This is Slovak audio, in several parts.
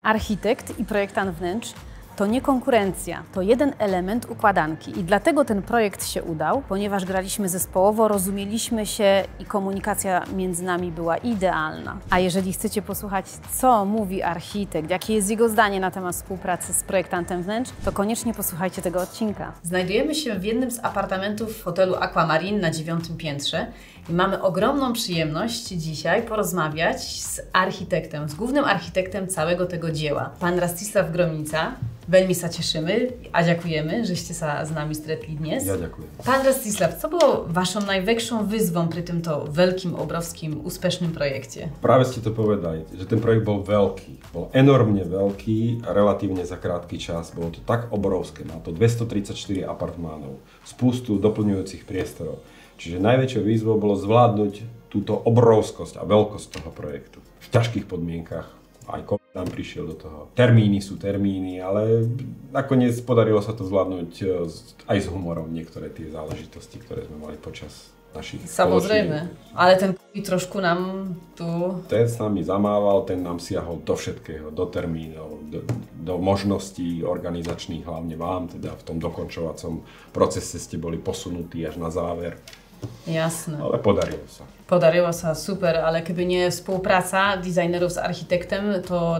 Architekt i projektant wnętrz to nie konkurencja, to jeden element układanki i dlatego ten projekt się udał, ponieważ graliśmy zespołowo, rozumieliśmy się i komunikacja między nami była idealna. A jeżeli chcecie posłuchać, co mówi architekt, jakie jest jego zdanie na temat współpracy z projektantem wnętrz, to koniecznie posłuchajcie tego odcinka. Znajdujemy się w jednym z apartamentów w hotelu Aquamarine na 9. piętrze i mamy ogromną przyjemność dzisiaj porozmawiać z architektem, z głównym architektem całego tego dzieła. Pan Rastisław Gromnica. Veľmi sa cieszymy a dziękujemy, żeście sa z nami stretli dnes. Ja dziękuję. Pan Rastisław, co było waszą największą wyzwą przy tym to wielkim, obrovským, úspešnym projekcie? Práve ste to povedali, že ten projekt bol veľký. Bol enormne veľký a relatívne za krátky čas. Bolo to tak obrovské. Má to 234 apartmánov, spústu doplňujúcich priestorov. Čiže najväčšou výzvou bolo zvládnuť túto obrovskosť a veľkosť toho projektu. V ťažkých podmienkach. Aj COVID nám prišiel do toho. Termíny sú termíny, ale nakoniec podarilo sa to zvládnuť aj s humorom niektoré tie záležitosti, ktoré sme mali počas našich Samozrejme, ale ten COVID trošku nám tu... Ten s nami zamával, ten nám siahol do všetkého, do termínov, do možností organizačných, hlavne vám, teda v tom dokončovacom procese ste boli posunutí až na záver. Jasne. Ale podarilo sa. Podarilo sa, super, ale keby nie współpraca designerów z architektem, to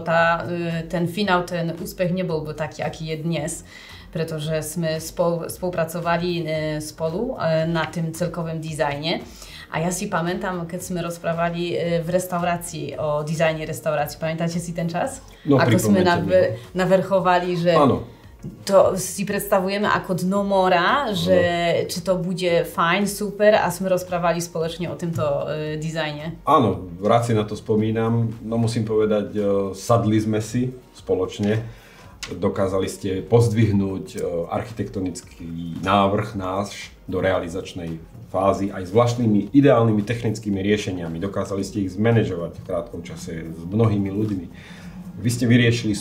ten finał, ten úspech nebol taki, aký je dnes, pretože sme spolupracovali spolu na tym celkovém dizajnie. A ja si pamätám, keď sme rozprávali v restaurácii o dizajne restaurácií. Pamiętacie si ten čas? No, ako sme navrchovali, že... Áno. To si predstavujeme ako dno mora, že či to bude fajn, super a sme rozprávali spoločne o tomto dizajne. Áno, rád si na to spomínam. No musím povedať, sadli sme si spoločne. Dokázali ste pozdvihnúť architektonický návrh náš do realizačnej fázy aj s vlastnými ideálnymi technickými riešeniami. Dokázali ste ich zmanéžovať v krátkom čase s mnohými ľuďmi. Vy ste vyriešili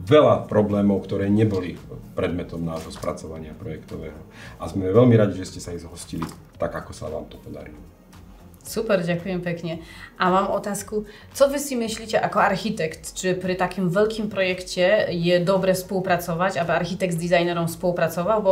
veľa problémov, ktoré neboli predmetom nášho spracovania projektového. A sme veľmi radi, že ste sa ich zhostili tak, ako sa vám to podarilo. Super, ďakujem pekne. A mám otázku, co wy si myslíte ako architekt, czy pri takim wielkim projekcie je dobre spolupracovať, aby architekt s dizajnerom spolupracoval, bo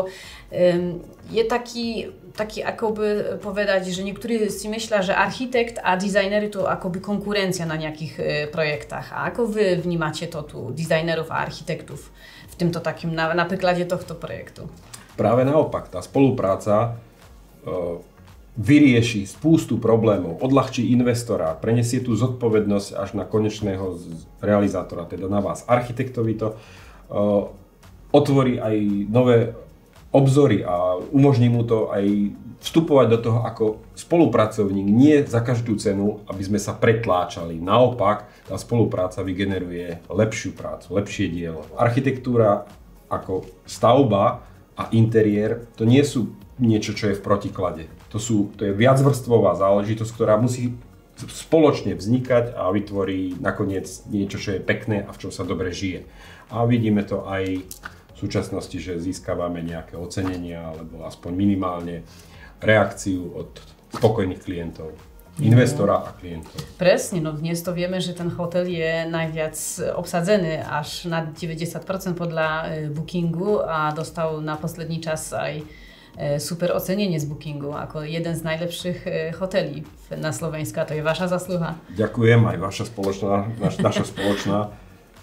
je taký akoby povedať, že niektorí si myslia, že architekt a dizajnery to akoby konkurencja na nejakých projektach. A ako wy vnímate to tu, dizajnerów a architektów v týmto takým, na príklade tohto projektu? Práve naopak, tá spolupráca vyrieši spústu problémov, odľahčí investora, prenesie tú zodpovednosť až na konečného realizátora, teda na vás. Architektovi to otvorí aj nové obzory a umožní mu to aj vstupovať do toho ako spolupracovník, nie za každú cenu, aby sme sa pretláčali. Naopak, tá spolupráca vygeneruje lepšiu prácu, lepšie dielo. Architektúra ako stavba a interiér, to nie sú niečo, čo je v protiklade. To je viacvrstvová záležitosť, ktorá musí spoločne vznikať a vytvorí nakoniec niečo, čo je pekné a v čom sa dobre žije. A vidíme to aj v súčasnosti, že získavame nejaké ocenenia alebo aspoň minimálne reakciu od spokojných klientov. Investora a klientov. Presne, no dnes to vieme, že ten hotel je najviac obsadzeny, až na 90% podľa bookingu a dostal na poslední čas aj super ocenenie z bookingu ako jeden z najlepších hoteli na Slovensku. To je vaša zasluha. Ďakujem, aj vaša spoločná, naša spoločná.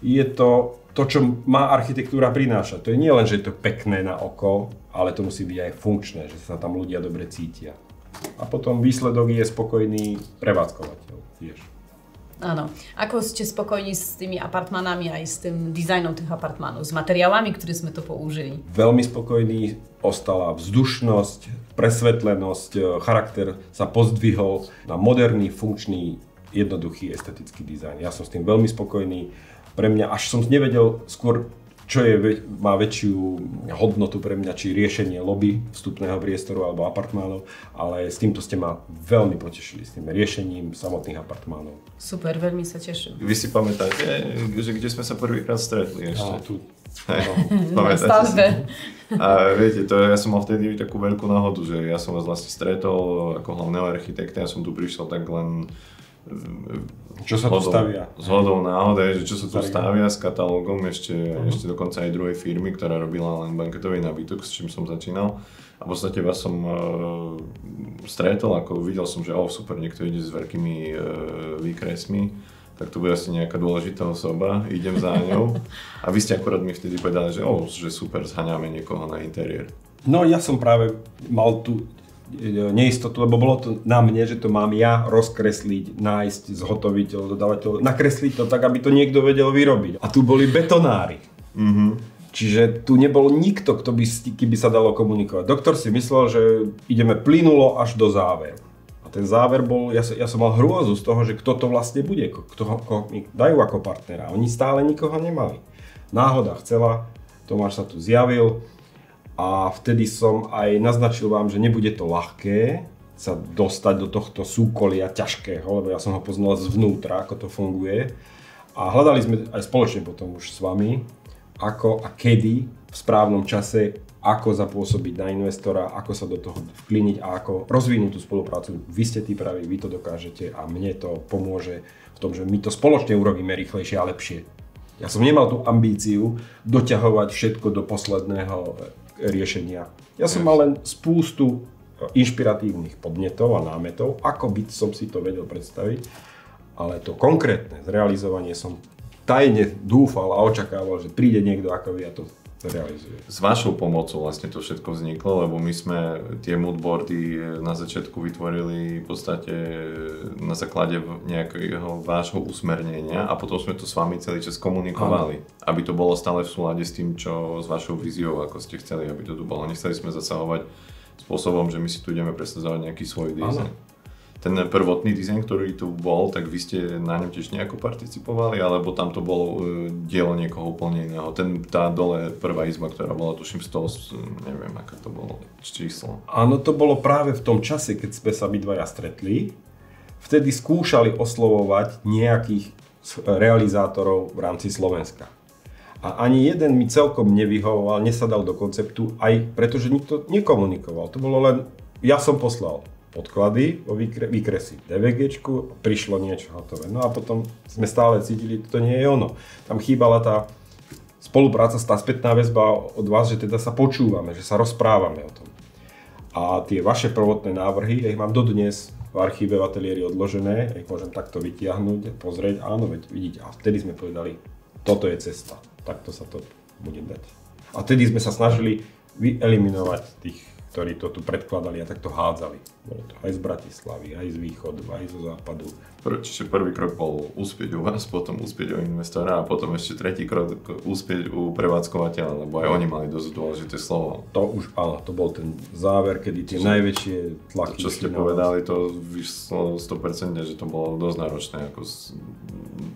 Je to, čo má architektúra prinášať. To je nie len, že je to pekné na oko, ale to musí byť aj funkčné, že sa tam ľudia dobre cítia. A potom výsledok je spokojný prevádzkovateľ tiež. Áno. Ako ste spokojní s tými apartmanami aj s tým dizajnom tých apartmanov, s materiálami, ktoré sme to použili? Veľmi spokojný, ostala vzdušnosť, presvetlenosť, charakter sa pozdvihol na moderný, funkčný, jednoduchý, estetický dizajn. Ja som s tým veľmi spokojný. Pre mňa, až som nevedel skôr, čo má väčšiu hodnotu pre mňa, či riešenie lobby vstupného priestoru alebo apartmánov, ale s týmto ste ma veľmi potešili, s tým riešením samotných apartmánov. Super, veľmi sa teším. Vy si pamätáte, že kde sme sa prvýkrát stretli ešte? Tu. Na stavbe. A viete, ja som mal vtedy takú veľkú náhodu, že ja som vás vlastne stretol ako hlavného architekta, ja som tu prišiel tak len Čo sa tu stavia? Zhodou náhody, že čo sa tu stavia s katalógom ešte dokonca aj druhej firmy, ktorá robila len banketový nábytok, s čím som začínal. A v podstate vás som stretol, ako videl som, že super, niekto ide s veľkými výkresmi, tak to bude asi nejaká dôležitá osoba, idem za ňou. A vy ste akorát mi vtedy povedali, že super, zhaňáme niekoho na interiér. No ja som práve mal tú neistotu, lebo bolo to na mne, že to mám ja rozkresliť, nájsť, zhotoviť, dodávateľ, nakresliť to tak, aby to niekto vedel vyrobiť. A tu boli betonári. Čiže tu nebol nikto, keby sa dalo komunikovať. Doktor si myslel, že ideme plynulo až do záveru. A ten záver bol, ja som mal hrôzu z toho, že kto to vlastne bude, koho mi dajú ako partnera. Oni stále nikoho nemali. Náhoda chcela, Tomáš sa tu zjavil. A vtedy som aj naznačil vám, že nebude to ľahké sa dostať do tohto súkolia ťažkého, lebo ja som ho poznal zvnútra, ako to funguje. A hľadali sme aj spoločne potom už s vami, ako a kedy v správnom čase, ako zapôsobiť na investora, ako sa do toho vkliniť a ako rozvinúť tú spoluprácu. Vy ste tí praví, vy to dokážete a mne to pomôže v tom, že my to spoločne urobíme rýchlejšie a lepšie. Ja som nemal tú ambíciu doťahovať všetko do posledného riešenia. Ja som mal len spústu inšpiratívnych podnetov a námetov, ako by som si to vedel predstaviť, ale to konkrétne zrealizovanie som tajne dúfal a očakával, že príde niekto ako vy a to realizuje. S vašou pomocou vlastne to všetko vzniklo, lebo my sme tie moodboardy na začiatku vytvorili v podstate na základe nejakého vášho usmernenia a potom sme to s vami celý čas komunikovali, aby to bolo stále v súlade s tým, čo s vašou víziou, ako ste chceli, aby to tu bolo. Nechceli sme zasahovať spôsobom, že my si tu ideme presadzovať nejaký svoj dizajn. Ten prvotný dizajn, ktorý tu bol, tak vy ste na ňom tiež nejako participovali, alebo tam to bolo dielo niekoho úplne iného? Tá dole prvá izba, ktorá bola tuším 100, neviem aké to bolo číslo. Áno, to bolo práve v tom čase, keď sme sa obidvaja stretli. Vtedy skúšali oslovovať nejakých realizátorov v rámci Slovenska. A ani jeden mi celkom nevyhovoval, nesadal do konceptu, aj pretože nikto nekomunikoval. To bolo len, ja som poslal podklady o výkresy DVGčku, prišlo niečo hotové. No a potom sme stále cítili, že to nie je ono. Tam chýbala tá spolupráca, tá spätná väzba od vás, že teda sa počúvame, že sa rozprávame o tom. A tie vaše prvotné návrhy, ja ich mám dodnes v archíve v ateliéri odložené, ja ich môžem takto vytiahnuť, pozrieť, áno, veď vidíte. A vtedy sme povedali, toto je cesta, takto sa to bude dať. A vtedy sme sa snažili vyeliminovať tých, ktorí to tu predkladali a takto hádzali. Bolo to aj z Bratislavy, aj z východu, aj zo západu. Čiže prvý krok bol úspieť u vás, potom úspieť u investora a potom ešte tretí krok úspieť u prevádzkovateľa, lebo aj oni mali dosť dôležité slovo. To už, áno, to bol ten záver, kedy tie najväčšie tlaky. To, čo ste povedali, to vyšlo 100%, že to bolo dosť náročné ako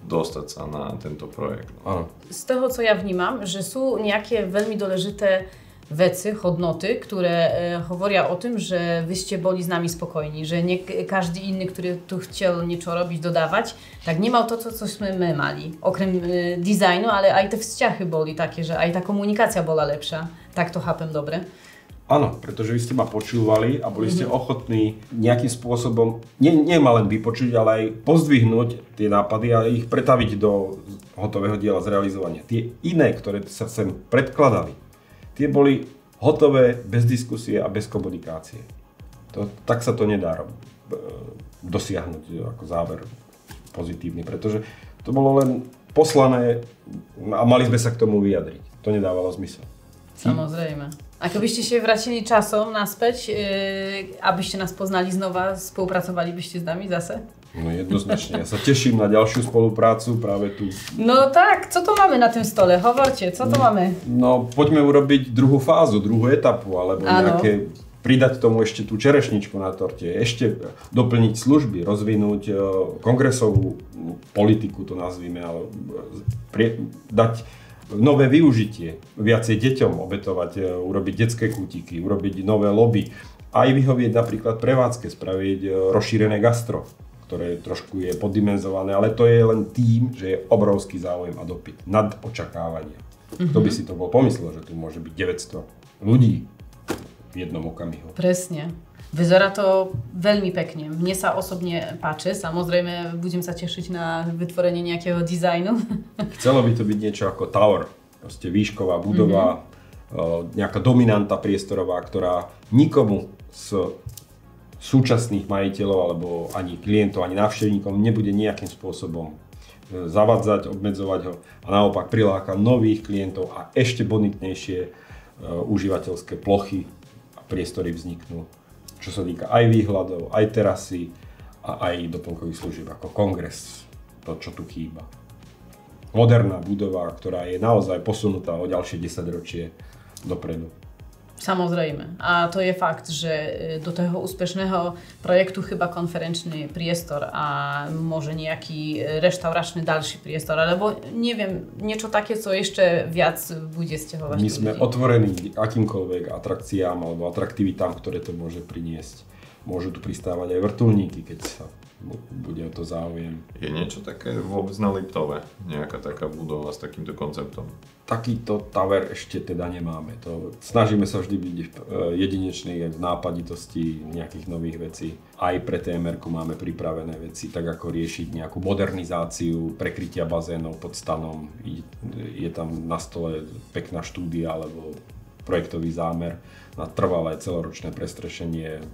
dostať sa na tento projekt. Áno. Z toho, co ja vnímam, že sú nejaké veľmi dôležité veci, hodnoty, które hovoria o tym, że wyście byli z nami spokojni, że nie każdy inny, który tu chciał niečo robić, dodawać, tak nie miał to, cośmy my mali. Okrem designu, ale aj te vzťahy boli také, že aj tá komunikácia bola lepšia. Tak to chápem dobre. Áno, pretože vy ste ma počúvali a boli ste ochotní nejakým spôsobom, nie ma len vypočuť, ale aj pozdvihnúť tie nápady a ich pretaviť do hotového diela zrealizovania. Tie iné, ktoré sa sem predkladali, tie boli hotové bez diskusie a bez komunikácie. Tak sa to nedá dosiahnuť ako záver pozitívny, pretože to bolo len poslané a mali sme sa k tomu vyjadriť. To nedávalo zmysel. Samozrejme. Ako byście się wracili czasem naspäť, abyście nas poznali znova, spolupracovali byście z nami zase? No jednoznačne. Ja sa teším na ďalšiu spoluprácu práve tu. No tak, co to máme na tym stole? Hovorte, co to máme? No poďme urobiť druhú fázu, druhú etapu, alebo nejaké, pridať tomu ešte tú čerešničku na torte, ešte doplniť služby, rozvinúť kongresovú politiku, to nazvime, ale dať nové využitie, viacej deťom obetovať, urobiť detské kútiky, urobiť nové lobby, aj vyhovieť napríklad prevádzke, spraviť rozšírené gastro, ktoré trošku je poddimenzované, ale to je len tým, že je obrovský záujem a dopyt nad očakávania. Kto by si to bol pomyslel, že tu môže byť 900 ľudí v jednom okamihu. Presne. Vyzerá to veľmi pekne. Mne sa osobne páči. Samozrejme, budem sa tešiť na vytvorenie nejakého dizajnu. Chcelo by to byť niečo ako tower. Proste výšková budova, nejaká dominanta priestorová, ktorá nikomu z súčasných majiteľov alebo ani klientov, ani návštevníkov nebude nejakým spôsobom zavadzať, obmedzovať ho a naopak priláka nových klientov a ešte bonitnejšie užívateľské plochy a priestory vzniknú. Čo sa týka aj výhľadov, aj terasy a aj doplnkových služieb ako kongres, to čo tu chýba. Moderná budova, ktorá je naozaj posunutá o ďalšie 10 ročie dopredu. Samozrejme. A to je fakt, že do toho úspešného projektu chyba konferenčný priestor a môže nejaký reštauračný ďalší priestor, alebo neviem, niečo také, co ešte viac bude stiahovať. My sme otvorení akýmkoľvek atrakciám alebo atraktivitám, ktoré to môže priniesť. Môžu tu pristávať aj vrtuľníky, keď sa bude o to záujem. Je niečo také vôbec na Liptove? Nejaká taká budova s takýmto konceptom? Takýto tower ešte teda nemáme. Snažíme sa vždy byť jedineční v nápaditosti nejakých nových vecí. Aj pre TMR-ku máme pripravené veci, tak ako riešiť nejakú modernizáciu prekrytia bazénov pod stanom. Je tam na stole pekná štúdia alebo projektový zámer na trvalé celoročné prestrešenie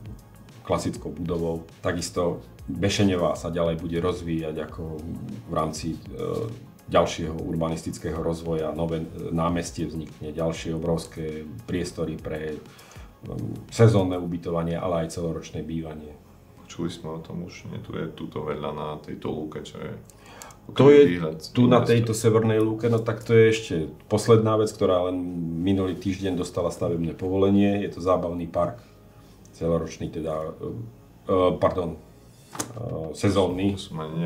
klasickou budovou. Takisto Bešenevá sa ďalej bude rozvíjať ako v rámci ďalšieho urbanistického rozvoja. Nové námestie vznikne, ďalšie obrovské priestory pre sezónne ubytovanie, ale aj celoročné bývanie. Počuli sme o tom už, nie tu je tuto vedľa na tejto lúke, čo je... To je tu na tejto severnej lúke, no tak to je ešte posledná vec, ktorá len minulý týždeň dostala stavebné povolenie. Je to zábavný park, celoročný teda, sezónny,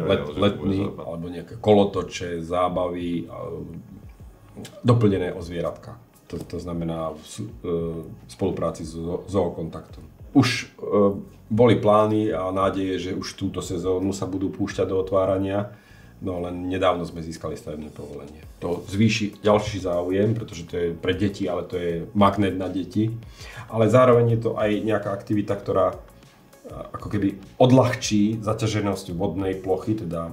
letný, alebo nejaké kolotoče, zábavy, doplnené o zvieratka. To znamená v spolupráci s zookontaktom. Už boli plány a nádeje, že už túto sezónu sa budú púšťať do otvárania, no len nedávno sme získali stavebné povolenie. To zvýši ďalší záujem, pretože to je pre deti, ale to je magnet na deti. Ale zároveň je to aj nejaká aktivita, ktorá ako keby odľahčí zaťaženosť vodnej plochy, teda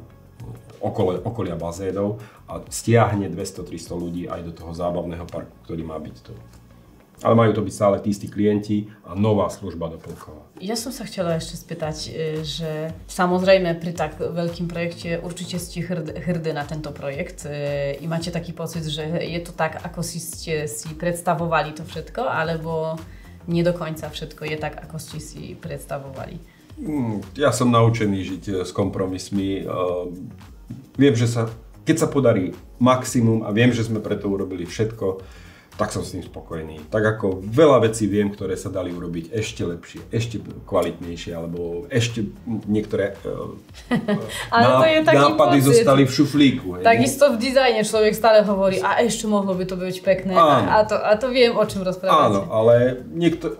okolia bazénov a stiahne 200-300 ľudí aj do toho zábavného parku, ktorý má byť tu. Ale majú to byť stále tí istí klienti a nová služba doplnková. Ja som sa chcela ešte spýtať, že samozrejme pri tak veľkým projekte určite ste hrdí na tento projekt i máte taký pocit, že je to tak, ako ste si predstavovali to všetko, alebo nie do konca všetko je tak, ako ste si predstavovali? Ja som naučený žiť s kompromismi. Viem, že keď sa podarí maximum a viem, že sme preto urobili všetko, tak som s tým spokojný. Tak ako veľa vecí viem, ktoré sa dali urobiť ešte lepšie, ešte kvalitnejšie, alebo ešte niektoré nápady zostali v šuflíku. Takisto v dizajne človek stále hovorí, a ešte mohlo by to byť pekné. A to viem, o čom rozprávate. Áno, ale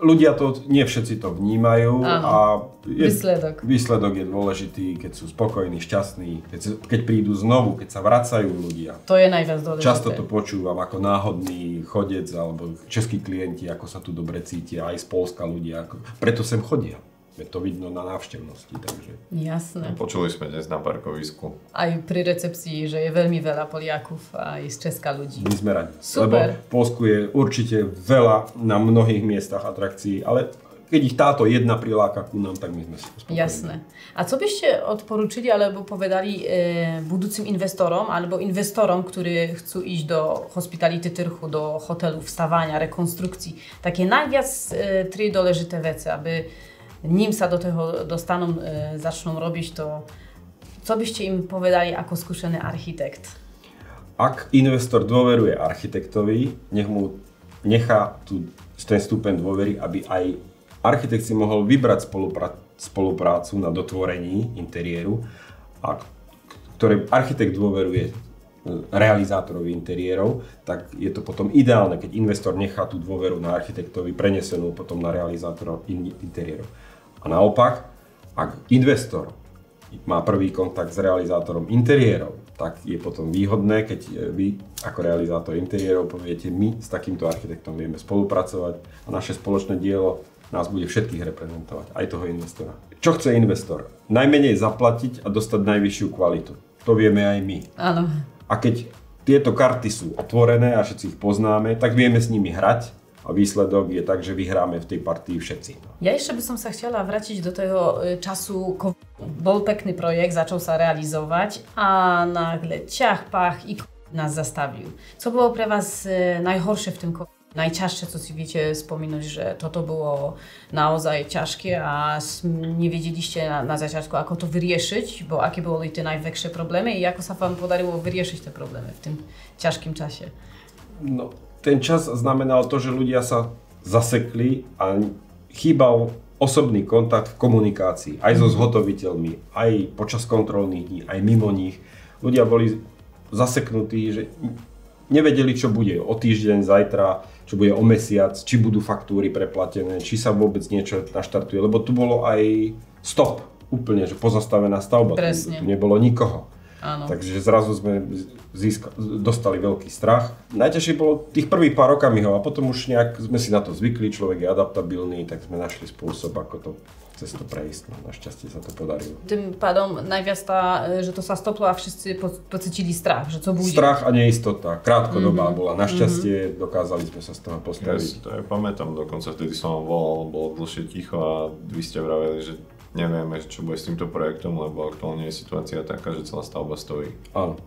ľudia nie všetci to vnímajú. Áno. A Výsledok je dôležitý, keď sú spokojní, šťastní, keď prídu znovu, keď sa vracajú ľudia. To je najviac dôležité. Často to počúvam ako náhodný chodec alebo českí klienti, ako sa tu dobre cítia, aj z Poľska ľudia. Preto sem chodia. Je to vidno na návštevnosti. Takže. Jasné. Počuli sme dnes na parkovisku. Aj pri recepcii, že je veľmi veľa Poliakov aj z Česka ľudí. My sme radi. Super. Lebo v Poľsku je určite veľa na mnohých miestach atrakcií, ale keď ich táto jedna priláka ku nám, tak my sme spokojní. Jasné. A co byście odporučili alebo povedali budúcim inwestorom alebo inwestorom, ktorí chcú ísť do hospitality trhu, do hotelu, wstawania, rekonstrukcji, takie najviac tri dôležité veci, aby ním sa do toho dostaną, zaczną robić, to co byście im povedali ako skúsený architekt? Ak investor dôveruje architektovi, nech mu nechá ten stupeň dôvery, aby aj architekt si mohol vybrať spoluprácu na dotvorení interiéru, a ktoré architekt dôveruje realizátorovi interiérov, tak je to potom ideálne, keď investor nechá tú dôveru na architektovi prenesenú potom na realizátorov interiérov. A naopak, ak investor má prvý kontakt s realizátorom interiérov, tak je potom výhodné, keď vy ako realizátor interiérov poviete, my s takýmto architektom vieme spolupracovať a naše spoločné dielo nás bude všetkých reprezentovať, aj toho investora. Čo chce investor? Najmenej zaplatiť a dostať najvyššiu kvalitu. To vieme aj my. Áno. A keď tieto karty sú otvorené a všetci ich poznáme, tak vieme s nimi hrať a výsledok je tak, že vyhráme v tej partii všetci. Ja ešte by som sa chcela vrátiť do toho času Bol pekný projekt, začal sa realizovať a nagle ťah, pach i nás zastavił. Co było pre vás najhorsze w tym Najcięższe, co si wiecie wspominać, że to było naozaj ciężkie, a nie wiedzieliście na zaczątku, jak to wyrieszyć, bo jakie były te największe problemy i jak sa wam podaryło wyrieszyć te problemy w tym ciężkim czasie? No, ten čas znamenal to, že ľudia sa zasekli a chýbal osobný kontakt v komunikácii, aj so zhotoviteľmi, aj počas kontrolných dní, aj mimo nich. Ľudia boli zaseknutí, že nevedeli, čo bude o týždeň, zajtra, čo bude o mesiac, či budú faktúry preplatené, či sa vôbec niečo naštartuje, lebo tu bolo aj stop, úplne, že pozastavená stavba, tu nebolo nikoho. Áno. Takže zrazu sme dostali veľký strach. Najťažšie bolo tých prvých pár okamihov a potom už nejak sme si na to zvykli, človek je adaptabilný, tak sme našli spôsob, ako to cez to prejsť. No, našťastie sa to podarilo. Tym pádom najviac že to sa stoplo a wszyscy pocítili strach, že co bude. Strach a neistota. Krátkodobá bola. Našťastie dokázali sme sa z toho postaviť. Ja si to aj pamätám, dokonca vtedy som vám volal, bolo dlhšie ticho a vy ste vraveli, že nevieme, čo bude s týmto projektom, lebo aktuálne je situácia taká, že celá stavba stojí. Áno.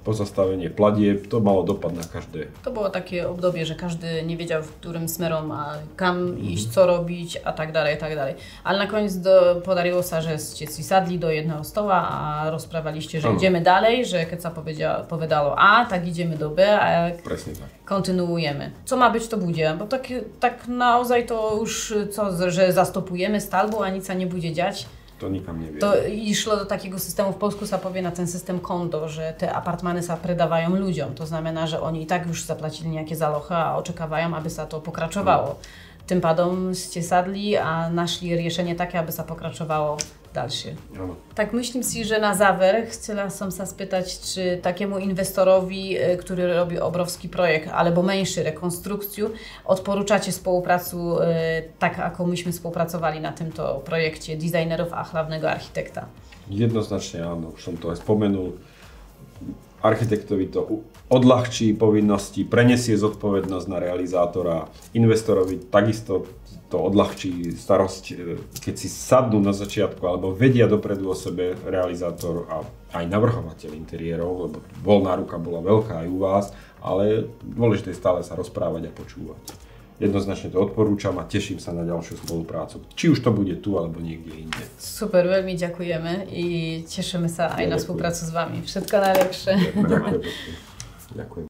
Pozastavenie platieb, to malo dopad na každé. To było takie obdobie, że każdy nie wiedział, w którym smerom a kam iść, co robić, a tak dalej, a tak dalej. Ale na koniec podariło się, że ste si sadli do jednego stoła, a rozprawaliście, że idziemy dalej, że keď sa povedalo A, tak idziemy do B, a kontynuujemy. Co ma być, to bude. Bo tak naozaj to już, że zastopujemy stavbu a nic sa nebude dziać. To nikam nie wie. To išlo do takiego systemu, w Polsku sa powie na ten system kondo, że te apartmany sa predawają ludziom. To znamená, że oni i tak już zapłacili nejaké zálohy a očakávajú, aby sa to pokračovalo. Tym pádom ste sadli a našli riešenie také, aby sa pokračovalo dalsze. Tak myslím si, że na záver chcela som sa spýtať, czy takiemu inwestorowi, który robi obrovský projekt, alebo menší rekonstrukciu, odporúčate spoluprácu tak, ako myśmy spolupracovali na tomto projekte dizajnerov a hlavného architekta? Jednoznačne áno, už som to aj spomenul. Architektovi to odľahčí povinnosti, prenesie zodpovednosť na realizátora, investorovi takisto to odľahčí starosť, keď si sadnú na začiatku alebo vedia dopredu o sebe realizátor a aj navrhovateľ interiérov, lebo voľná ruka bola veľká aj u vás, ale dôležité je stále sa rozprávať a počúvať. Jednoznačne to odporúčam a teším sa na ďalšiu spoluprácu. Či už to bude tu, alebo niekde inde. Super, veľmi ďakujeme i cieszymy sa aj na spoluprácu s vami. Všetko najlepšie. Ďakujem. Ďakujem.